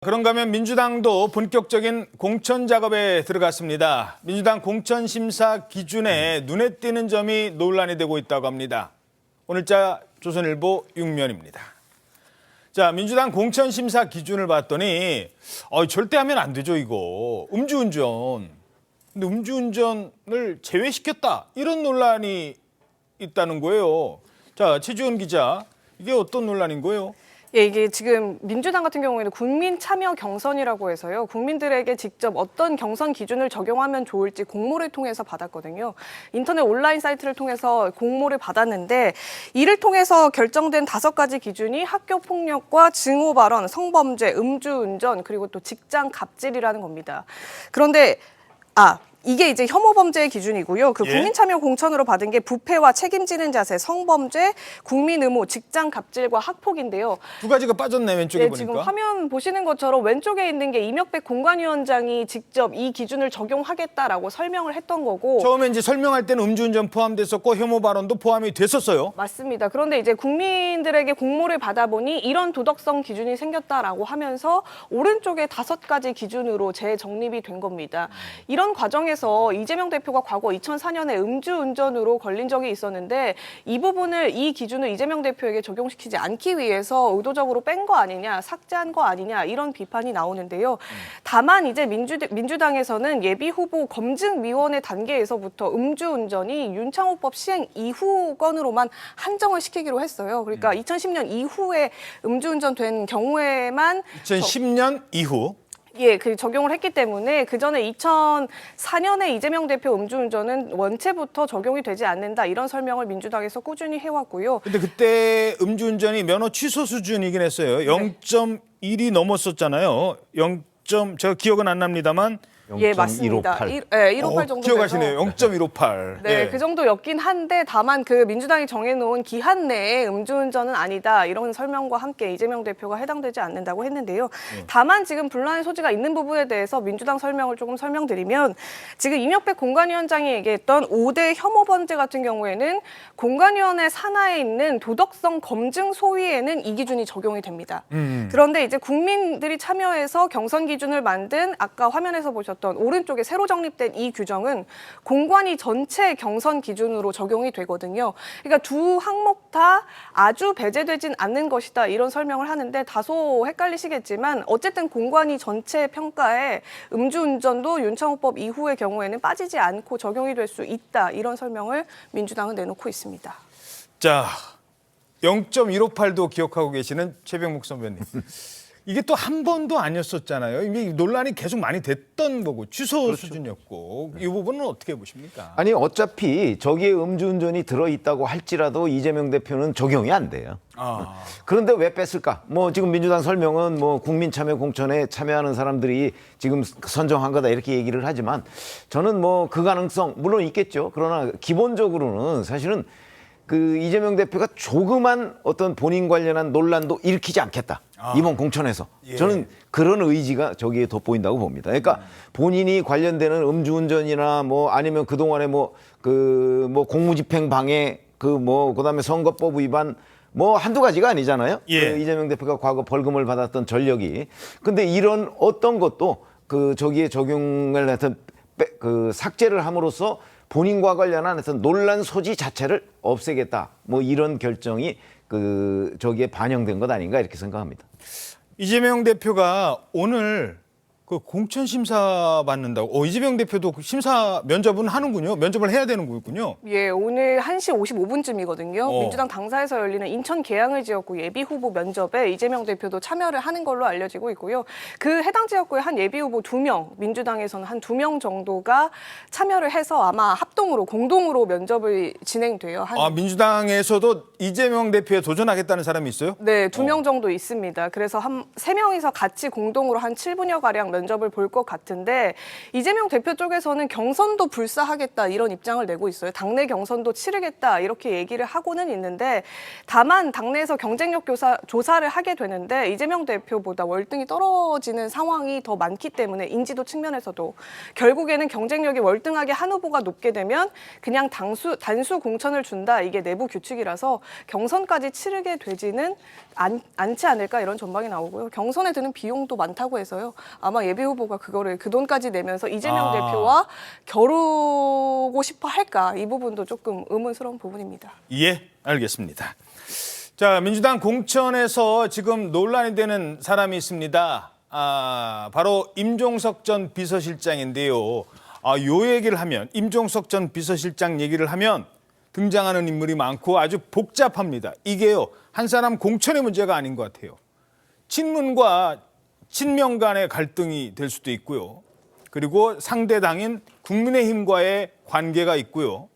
그런가 하면 민주당도 본격적인 공천 작업에 들어갔습니다. 민주당 공천 심사 기준에 눈에 띄는 점이 논란이 되고 있다고 합니다. 오늘자 조선일보 6면입니다. 자, 민주당 공천 심사 기준을 봤더니 절대 하면 안 되죠, 이거. 음주운전. 근데 음주운전을 제외시켰다. 이런 논란이 있다는 거예요. 자, 최지원 기자, 이게 어떤 논란인 거예요? 예, 이게 지금 민주당 같은 경우에는 국민 참여 경선이라고 해서요. 국민들에게 직접 어떤 경선 기준을 적용하면 좋을지 공모를 통해서 받았거든요. 인터넷 온라인 사이트를 통해서 공모를 받았는데 이를 통해서 결정된 5가지 기준이 학교 폭력과 증오 발언, 성범죄, 음주운전, 그리고 또 직장 갑질이라는 겁니다. 그런데 이게 이제 혐오 범죄의 기준이고요. 그 국민 참여 공천으로 받은 게 부패와 책임지는 자세, 성범죄, 국민 의무, 직장 갑질과 학폭인데요. 두 가지가 빠졌네, 왼쪽에 보니까. 지금 화면 보시는 것처럼 왼쪽에 있는 게 이명백 공관위원장이 직접 이 기준을 적용하겠다라고 설명을 했던 거고. 처음에 이제 설명할 때는 음주운전 포함됐었고 혐오 발언도 포함이 됐었어요. 맞습니다. 그런데 이제 국민들에게 공모를 받아보니 이런 도덕성 기준이 생겼다라고 하면서 오른쪽에 5가지 기준으로 재정립이 된 겁니다. 이런 과정에서 이재명 대표가 과거 2004년에 음주운전으로 걸린 적이 있었는데 이 기준을 이재명 대표에게 적용시키지 않기 위해서 의도적으로 뺀 거 아니냐, 삭제한 거 아니냐 이런 비판이 나오는데요. 다만 이제 민주당에서는 예비후보 검증위원회 단계에서부터 음주운전이 윤창호법 시행 이후 건으로만 한정을 시키기로 했어요. 그러니까 2010년 이후에 음주운전 된 경우에만 2010년 이후 그 적용을 했기 때문에 그 전에 2004년에 이재명 대표 음주운전은 원체부터 적용이 되지 않는다 이런 설명을 민주당에서 꾸준히 해왔고요. 근데 그때 음주운전이 면허 취소 수준이긴 했어요. 0.1이 넘었었잖아요. 제가 기억은 안 납니다만. 예, 맞습니다. 158 정도. 기억하시네요. 0.158. 네, 그 정도였긴 한데 다만 그 민주당이 정해놓은 기한 내에 음주운전은 아니다 이런 설명과 함께 이재명 대표가 해당되지 않는다고 했는데요. 다만 지금 분란의 소지가 있는 부분에 대해서 민주당 설명을 조금 설명드리면 지금 이명백 공관위원장이 얘기했던 5대 혐오 범죄 같은 경우에는 공관위원회 산하에 있는 도덕성 검증 소위에는 이 기준이 적용이 됩니다. 그런데 이제 국민들이 참여해서 경선 기준을 만든 아까 화면에서 보셨던 오른쪽에 새로 정립된 이 규정은 공관위 전체 경선 기준으로 적용이 되거든요. 그러니까 두 항목 다 아주 배제되진 않는 것이다 이런 설명을 하는데 다소 헷갈리시겠지만 어쨌든 공관위 전체 평가에 음주운전도 윤창호법 이후의 경우에는 빠지지 않고 적용이 될 수 있다 이런 설명을 민주당은 내놓고 있습니다. 자, 0.158도 기억하고 계시는 최병묵 선배님. 이게 또 한 번도 아니었었잖아요. 이게 논란이 계속 많이 됐던 거고 취소 수준이었고 이 부분은 어떻게 보십니까? 아니 어차피 저기에 음주운전이 들어있다고 할지라도 이재명 대표는 적용이 안 돼요. 그런데 왜 뺐을까? 지금 민주당 설명은 국민 참여 공천에 참여하는 사람들이 지금 선정한 거다 이렇게 얘기를 하지만 저는 그 가능성 물론 있겠죠. 그러나 기본적으로는 사실은 그 이재명 대표가 조그만 어떤 본인 관련한 논란도 일으키지 않겠다. 이번 공천에서. 저는 그런 의지가 저기에 돋보인다고 봅니다. 그러니까 본인이 관련되는 음주운전이나 아니면 그동안에 공무집행 방해 그다음에 선거법 위반 한두 가지가 아니잖아요. 그 이재명 대표가 과거 벌금을 받았던 전력이. 근데 이런 어떤 것도 저기에 적용을 해서 삭제를 함으로써 본인과 관련한 어떤 논란 소지 자체를 없애겠다. 이런 결정이 저기에 반영된 것 아닌가 이렇게 생각합니다. 이재명 대표가 오늘 그 공천 심사 받는다고. 이재명 대표도 심사 면접은 하는군요. 면접을 해야 되는 거군요. 예, 오늘 1시 55분쯤이거든요. 민주당 당사에서 열리는 인천 계양을 지역구 예비 후보 면접에 이재명 대표도 참여를 하는 걸로 알려지고 있고요. 그 해당 지역구에 한 예비 후보 2명, 민주당에서는 한 2명 정도가 참여를 해서 아마 합동으로 공동으로 면접을 진행돼요. 민주당에서도 이재명 대표에 도전하겠다는 사람이 있어요? 네, 2명 정도 있습니다. 그래서 한 3명이서 같이 공동으로 한 7분여 가량 면접을 볼 것 같은데 이재명 대표 쪽에서는 경선도 불사하겠다 이런 입장을 내고 있어요. 당내 경선도 치르겠다 이렇게 얘기를 하고는 있는데 다만 당내에서 경쟁력 조사를 하게 되는데 이재명 대표보다 월등히 떨어지는 상황이 더 많기 때문에 인지도 측면에서도 결국에는 경쟁력이 월등하게 한 후보가 높게 되면 그냥 단수 공천을 준다 이게 내부 규칙이라서 경선까지 치르게 되지는 않지 않을까 이런 전망이 나오고요. 경선에 드는 비용도 많다고 해서요. 아마 예비 후보가 그거를 그 돈까지 내면서 이재명 대표와 겨루고 싶어 할까 이 부분도 조금 의문스러운 부분입니다. 예, 알겠습니다. 자, 민주당 공천에서 지금 논란이 되는 사람이 있습니다. 바로 임종석 전 비서실장인데요. 요 얘기를 하면 임종석 전 비서실장 얘기를 하면 등장하는 인물이 많고 아주 복잡합니다. 이게요. 한 사람 공천의 문제가 아닌 것 같아요. 친문과 친명 간의 갈등이 될 수도 있고요. 그리고 상대 당인 국민의힘과의 관계가 있고요.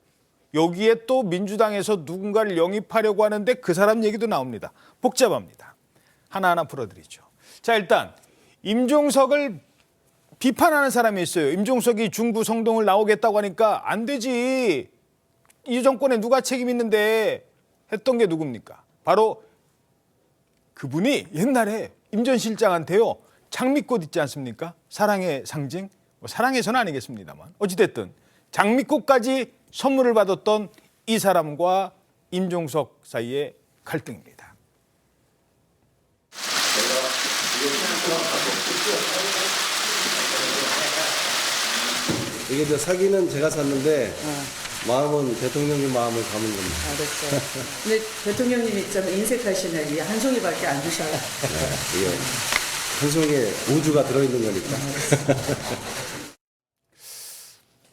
여기에 또 민주당에서 누군가를 영입하려고 하는데 그 사람 얘기도 나옵니다. 복잡합니다. 하나하나 풀어드리죠. 자, 일단 임종석을 비판하는 사람이 있어요. 임종석이 중부 성동을 나오겠다고 하니까 안 되지. 이 정권에 누가 책임 있는데 했던 게 누굽니까? 바로 그분이 옛날에 임 전 실장한테요. 장미꽃 있지 않습니까? 사랑의 상징. 사랑해서는 아니겠습니다만. 어찌됐든 장미꽃까지 선물을 받았던 이 사람과 임종석 사이의 갈등입니다. 이게 이제 사기는 제가 샀는데 마음은 대통령님 마음을 담은 겁니다. 알았어. 근데 대통령님 있잖아요. 인색하시네. 이게 한 송이밖에 안 주셔요. 이게 한 송이에 우주가 들어있는 거니까.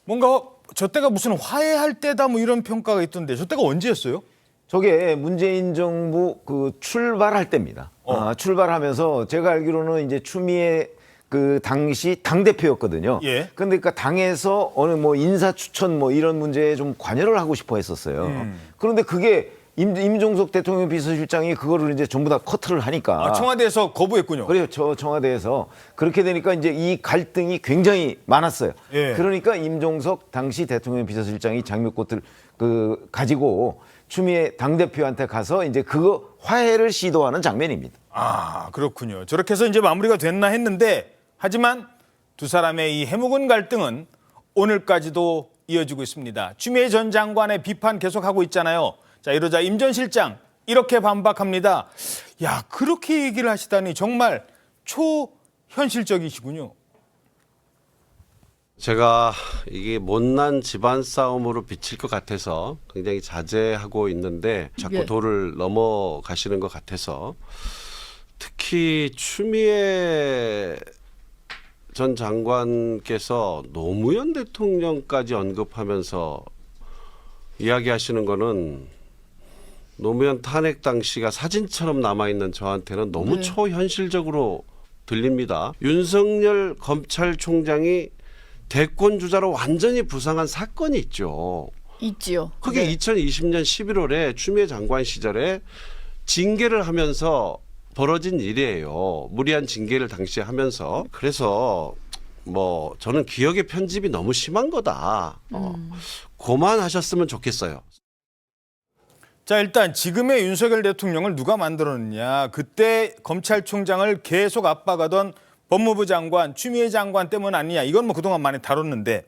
뭔가 저 때가 무슨 화해할 때다 뭐 이런 평가가 있던데 저 때가 언제였어요? 저게 문재인 정부 그 출발할 때입니다. 출발하면서 제가 알기로는 이제 추미애 그 당시 당 대표였거든요. 예. 근데 그 당에서 어느 뭐 인사 추천 뭐 이런 문제에 좀 관여를 하고 싶어 했었어요. 그런데 그게 임종석 대통령 비서실장이 그거를 이제 전부 다 커트를 하니까. 청와대에서 거부했군요. 그래요. 청와대에서 그렇게 되니까 이제 이 갈등이 굉장히 많았어요. 예. 그러니까 임종석 당시 대통령 비서실장이 장미꽃을 그 가지고 추미애 당대표한테 가서 이제 그거 화해를 시도하는 장면입니다. 그렇군요. 저렇게 해서 이제 마무리가 됐나 했는데 하지만 두 사람의 이 해묵은 갈등은 오늘까지도 이어지고 있습니다. 추미애 전 장관의 비판 계속하고 있잖아요. 자, 이러자 임 전 실장 이렇게 반박합니다. 야, 그렇게 얘기를 하시다니 정말 초현실적이시군요. 제가 이게 못난 집안 싸움으로 비칠 것 같아서 굉장히 자제하고 있는데 자꾸 예. 도를 넘어가시는 것 같아서 특히 추미애 전 장관께서 노무현 대통령까지 언급하면서 이야기하시는 거는 노무현 탄핵 당시가 사진처럼 남아있는 저한테는 너무 초현실적으로 들립니다. 윤석열 검찰총장이 대권 주자로 완전히 부상한 사건이 있죠. 있지요. 그게 2020년 11월에 추미애 장관 시절에 징계를 하면서 벌어진 일이에요. 무리한 징계를 당시에 하면서. 그래서 뭐 저는 기억의 편집이 너무 심한 거다. 그만하셨으면 좋겠어요. 자, 일단 지금의 윤석열 대통령을 누가 만들었느냐. 그때 검찰총장을 계속 압박하던 법무부 장관, 추미애 장관 때문 아니냐. 이건 뭐 그동안 많이 다뤘는데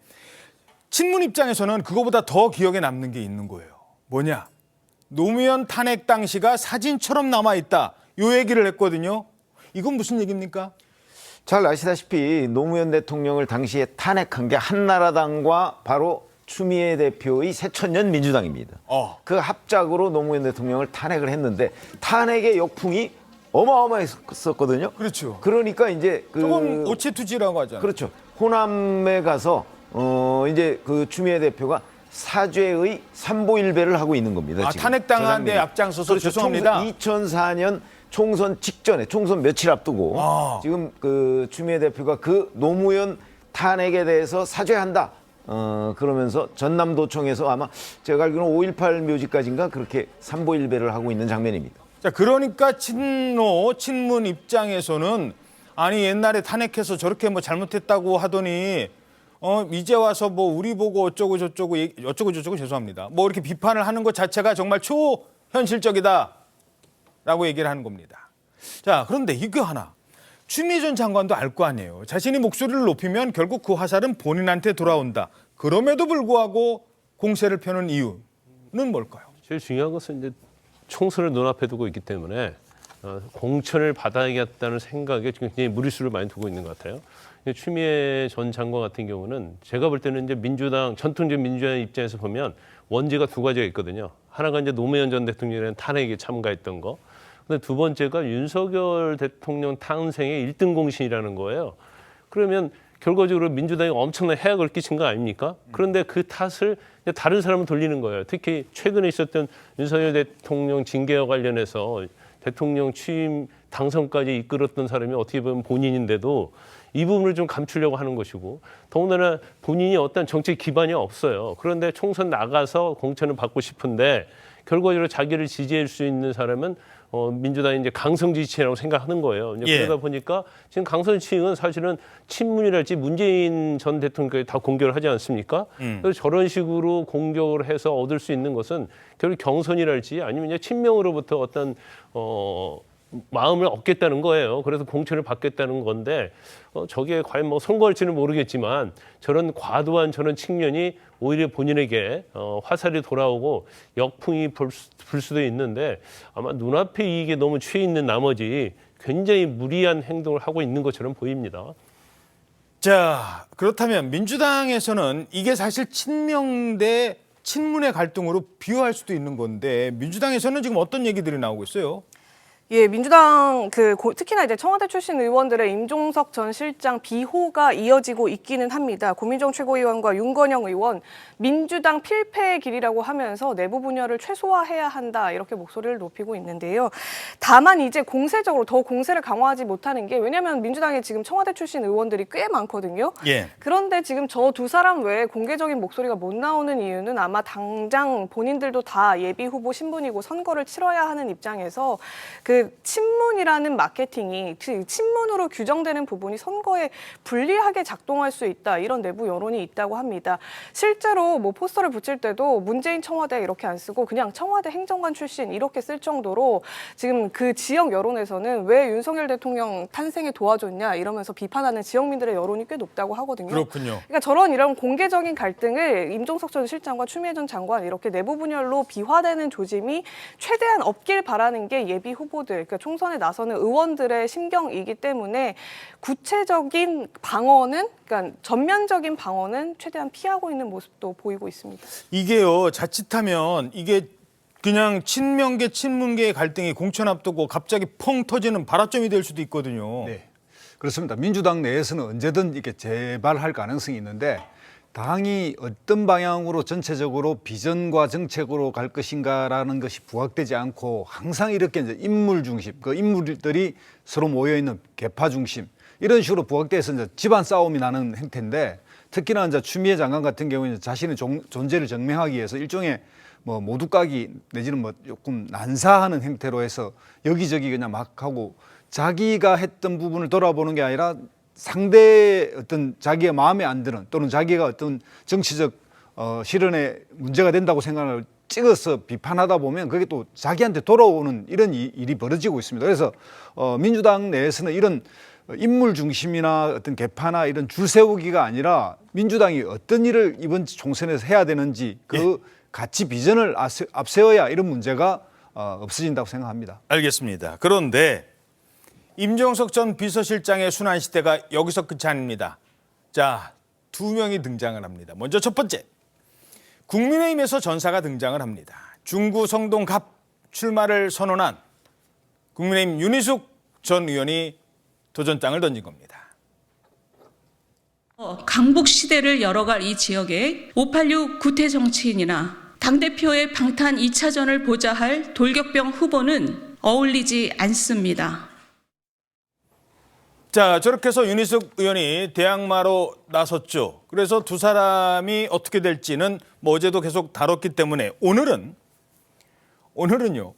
친문 입장에서는 그거보다 더 기억에 남는 게 있는 거예요. 뭐냐. 노무현 탄핵 당시가 사진처럼 남아있다. 요 얘기를 했거든요. 이건 무슨 얘기입니까? 잘 아시다시피 노무현 대통령을 당시에 탄핵한 게 한나라당과 바로 추미애 대표의 새천년 민주당입니다. 그 합작으로 노무현 대통령을 탄핵을 했는데 탄핵의 역풍이 어마어마했었거든요. 그렇죠. 그러니까 이제 조금 오체투지라고 하잖아요. 그렇죠. 호남에 가서 이제 그 추미애 대표가 사죄의 삼보일배를 하고 있는 겁니다. 지금. 탄핵당한 데 앞장서서 그렇죠. 죄송합니다. 2004년 총선 직전에 총선 며칠 앞두고 지금 그 추미애 대표가 그 노무현 탄핵에 대해서 사죄한다. 그러면서 전남도청에서 아마 제가 알기로는 5.18 묘지까지인가 그렇게 삼보일배를 하고 있는 장면입니다. 자, 그러니까 친문 입장에서는 아니 옛날에 탄핵해서 저렇게 뭐 잘못했다고 하더니 이제 와서 뭐 우리 보고 어쩌고 저쩌고 죄송합니다. 뭐 이렇게 비판을 하는 것 자체가 정말 초현실적이다라고 얘기를 하는 겁니다. 자, 그런데 이거 하나. 추미애 전 장관도 알 거 아니에요. 자신이 목소리를 높이면 결국 그 화살은 본인한테 돌아온다. 그럼에도 불구하고 공세를 펴는 이유는 뭘까요? 제일 중요한 것은 이제 총선을 눈앞에 두고 있기 때문에 공천을 받아야겠다는 생각에 지금 굉장히 무리수를 많이 두고 있는 것 같아요. 추미애 전 장관 같은 경우는 제가 볼 때는 이제 민주당 전통적 민주당 입장에서 보면 원죄가 두 가지가 있거든요. 하나가 이제 노무현 전 대통령의 탄핵에 참가했던 거. 근데 두 번째가 윤석열 대통령 탄생의 1등 공신이라는 거예요. 그러면 결과적으로 민주당이 엄청난 해악을 끼친 거 아닙니까? 그런데 그 탓을 다른 사람을 돌리는 거예요. 특히 최근에 있었던 윤석열 대통령 징계와 관련해서 대통령 취임 당선까지 이끌었던 사람이 어떻게 보면 본인인데도 이 부분을 좀 감추려고 하는 것이고, 더군다나 본인이 어떤 정책 기반이 없어요. 그런데 총선 나가서 공천을 받고 싶은데 결과적으로 자기를 지지할 수 있는 사람은 민주당이 이제 강성 지지층이라고 생각하는 거예요. 예. 그러다 보니까 지금 강성 지지층은 사실은 친문이랄지 문재인 전 대통령까지 다 공격을 하지 않습니까? 그래서 저런 식으로 공격을 해서 얻을 수 있는 것은 결국 경선이랄지 아니면 이제 친명으로부터 어떤 마음을 얻겠다는 거예요. 그래서 공천을 받겠다는 건데 저게 과연 뭐 선거할지는 모르겠지만 저런 과도한 저런 측면이 오히려 본인에게 화살이 돌아오고 역풍이 불 수도 있는데 아마 눈앞의 이익에 너무 취해 있는 나머지 굉장히 무리한 행동을 하고 있는 것처럼 보입니다. 자, 그렇다면 민주당에서는 이게 사실 친명 대 친문의 갈등으로 비유할 수도 있는 건데 민주당에서는 지금 어떤 얘기들이 나오고 있어요? 예, 민주당 특히나 이제 청와대 출신 의원들의 임종석 전 실장 비호가 이어지고 있기는 합니다. 고민정 최고위원과 윤건영 의원 민주당 필패의 길이라고 하면서 내부 분열을 최소화해야 한다 이렇게 목소리를 높이고 있는데요. 다만 이제 공세적으로 더 공세를 강화하지 못하는 게 왜냐하면 민주당에 지금 청와대 출신 의원들이 꽤 많거든요. 예. 그런데 지금 저 두 사람 외에 공개적인 목소리가 못 나오는 이유는 아마 당장 본인들도 다 예비 후보 신분이고 선거를 치러야 하는 입장에서 그 친문이라는 마케팅이 친문으로 규정되는 부분이 선거에 불리하게 작동할 수 있다 이런 내부 여론이 있다고 합니다. 실제로 뭐 포스터를 붙일 때도 문재인 청와대 이렇게 안 쓰고 그냥 청와대 행정관 출신 이렇게 쓸 정도로 지금 그 지역 여론에서는 왜 윤석열 대통령 탄생에 도와줬냐 이러면서 비판하는 지역민들의 여론이 꽤 높다고 하거든요. 그렇군요. 그러니까 이런 공개적인 갈등을 임종석 전 실장과 추미애 전 장관 이렇게 내부 분열로 비화되는 조짐이 최대한 없길 바라는 게 예비 후보들, 그러니까 총선에 나서는 의원들의 심경이기 때문에 구체적인 방어는, 그러니까 전면적인 방어는 최대한 피하고 있는 모습도 보이고 있습니다. 이게요, 자칫하면 이게 그냥 친명계 친문계의 갈등이 공천 앞두고 갑자기 펑 터지는 발화점이 될 수도 있거든요. 네, 그렇습니다. 민주당 내에서는 언제든 이렇게 재발할 가능성이 있는데 당이 어떤 방향으로 전체적으로 비전과 정책으로 갈 것인가라는 것이 부각되지 않고 항상 이렇게 이제 인물 중심, 그 인물들이 서로 모여 있는 계파 중심 이런 식으로 부각돼서 이제 집안 싸움이 나는 행태인데 특히나 이제 추미애 장관 같은 경우는 자신의 존재를 증명하기 위해서 일종의 뭐 모두까기 내지는 뭐 조금 난사하는 행태로 해서 여기저기 그냥 막 하고 자기가 했던 부분을 돌아보는 게 아니라 상대의 어떤 자기의 마음에 안 드는 또는 자기가 어떤 정치적 실현에 문제가 된다고 생각을 찍어서 비판하다 보면 그게 또 자기한테 돌아오는 이런 일이 벌어지고 있습니다. 그래서 민주당 내에서는 이런 인물 중심이나 어떤 개파나 이런 줄 세우기가 아니라 민주당이 어떤 일을 이번 총선에서 해야 되는지 그 가치 비전을 앞세워야 이런 문제가 없어진다고 생각합니다. 알겠습니다. 그런데 임종석 전 비서실장의 순환 시대가 여기서 끝이 아닙니다. 자, 두 명이 등장을 합니다. 먼저 첫 번째, 국민의힘에서 전사가 등장을 합니다. 중구 성동갑 출마를 선언한 국민의힘 윤희숙 전 의원이 도전장을 던진 겁니다. 강북 시대를 열어갈 이 지역에 586 구태 정치인이나 당대표의 방탄 2차전을 보자 할 돌격병 후보는 어울리지 않습니다. 자, 저렇게 해서 윤희숙 의원이 대항마로 나섰죠. 그래서 두 사람이 어떻게 될지는 뭐 어제도 계속 다뤘기 때문에 오늘은요,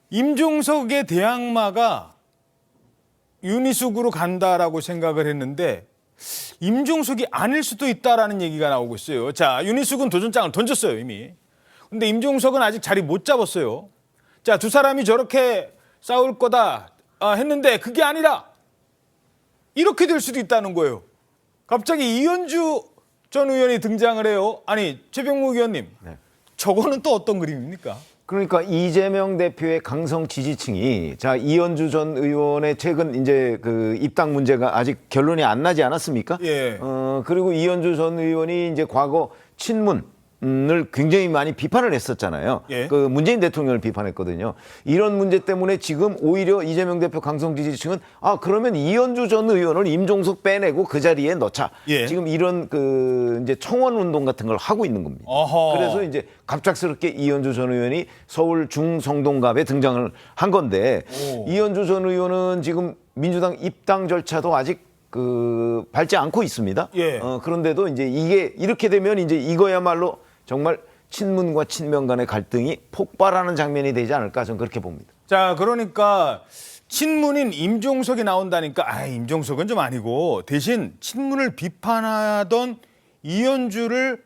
임종석의 대항마가 윤희숙으로 간다라고 생각을 했는데 임종석이 아닐 수도 있다라는 얘기가 나오고 있어요. 자, 윤희숙은 도전장을 던졌어요, 이미. 근데 임종석은 아직 자리 못 잡았어요. 자, 두 사람이 저렇게 싸울 거다 했는데 그게 아니라 이렇게 될 수도 있다는 거예요. 갑자기 이현주 전 의원이 등장을 해요. 아니, 최병묵 의원님, 저거는 또 어떤 그림입니까? 그러니까 이재명 대표의 강성 지지층이 자 이현주 전 의원의 최근 이제 그 입당 문제가 아직 결론이 안 나지 않았습니까? 예. 그리고 이현주 전 의원이 이제 과거 친문을 굉장히 많이 비판을 했었잖아요. 예. 그 문재인 대통령을 비판했거든요. 이런 문제 때문에 지금 오히려 이재명 대표 강성 지지층은 아 그러면 이현주 전 의원을 임종석 빼내고 그 자리에 넣자. 예. 지금 이런 그 이제 청원 운동 같은 걸 하고 있는 겁니다. 어허. 그래서 이제 갑작스럽게 이현주 전 의원이 서울 중성동갑에 등장을 한 건데 이현주 전 의원은 지금 민주당 입당 절차도 아직 그 밟지 않고 있습니다. 예. 그런데도 이제 이게 이렇게 되면 이제 이거야말로 정말 친문과 친명 간의 갈등이 폭발하는 장면이 되지 않을까 저는 그렇게 봅니다. 자, 그러니까 친문인 임종석이 나온다니까 임종석은 좀 아니고 대신 친문을 비판하던 이현주를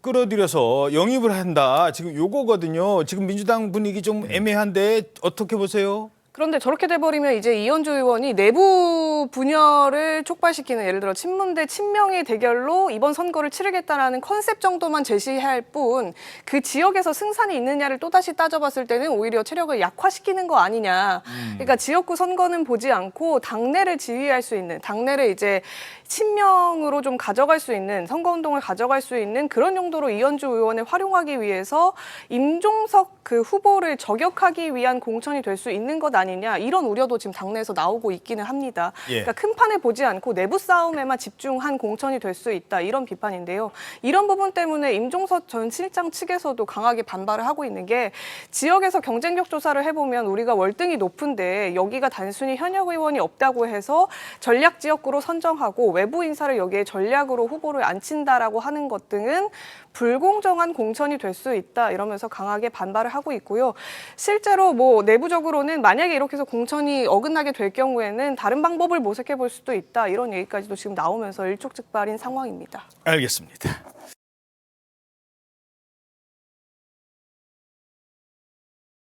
끌어들여서 영입을 한다. 지금 요거거든요. 지금 민주당 분위기 좀 애매한데 어떻게 보세요? 그런데 저렇게 돼버리면 이제 이현주 의원이 내부 분열을 촉발시키는 예를 들어 친문 대 친명의 대결로 이번 선거를 치르겠다라는 컨셉 정도만 제시할 뿐 그 지역에서 승산이 있느냐를 또다시 따져봤을 때는 오히려 체력을 약화시키는 거 아니냐. 그러니까 지역구 선거는 보지 않고 당내를 지휘할 수 있는 당내를 이제 친명으로 좀 가져갈 수 있는 선거운동을 가져갈 수 있는 그런 용도로 이현주 의원을 활용하기 위해서 임종석 그 후보를 저격하기 위한 공천이 될 수 있는 것 아니냐 이런 우려도 지금 당내에서 나오고 있기는 합니다. 예. 그러니까 큰 판을 보지 않고 내부 싸움에만 집중한 공천이 될 수 있다 이런 비판인데요. 이런 부분 때문에 임종석 전 실장 측에서도 강하게 반발을 하고 있는 게 지역에서 경쟁력 조사를 해보면 우리가 월등히 높은데 여기가 단순히 현역 의원이 없다고 해서 전략 지역구로 선정하고 외부 인사를 여기에 전략으로 후보를 앉힌다라고 하는 것 등은 불공정한 공천이 될 수 있다 이러면서 강하게 반발을 하고 있고요. 실제로 뭐 내부적으로는 만약에 이렇게 해서 공천이 어긋나게 될 경우에는 다른 방법을 모색해 볼 수도 있다 이런 얘기까지도 지금 나오면서 일촉즉발인 상황입니다. 알겠습니다.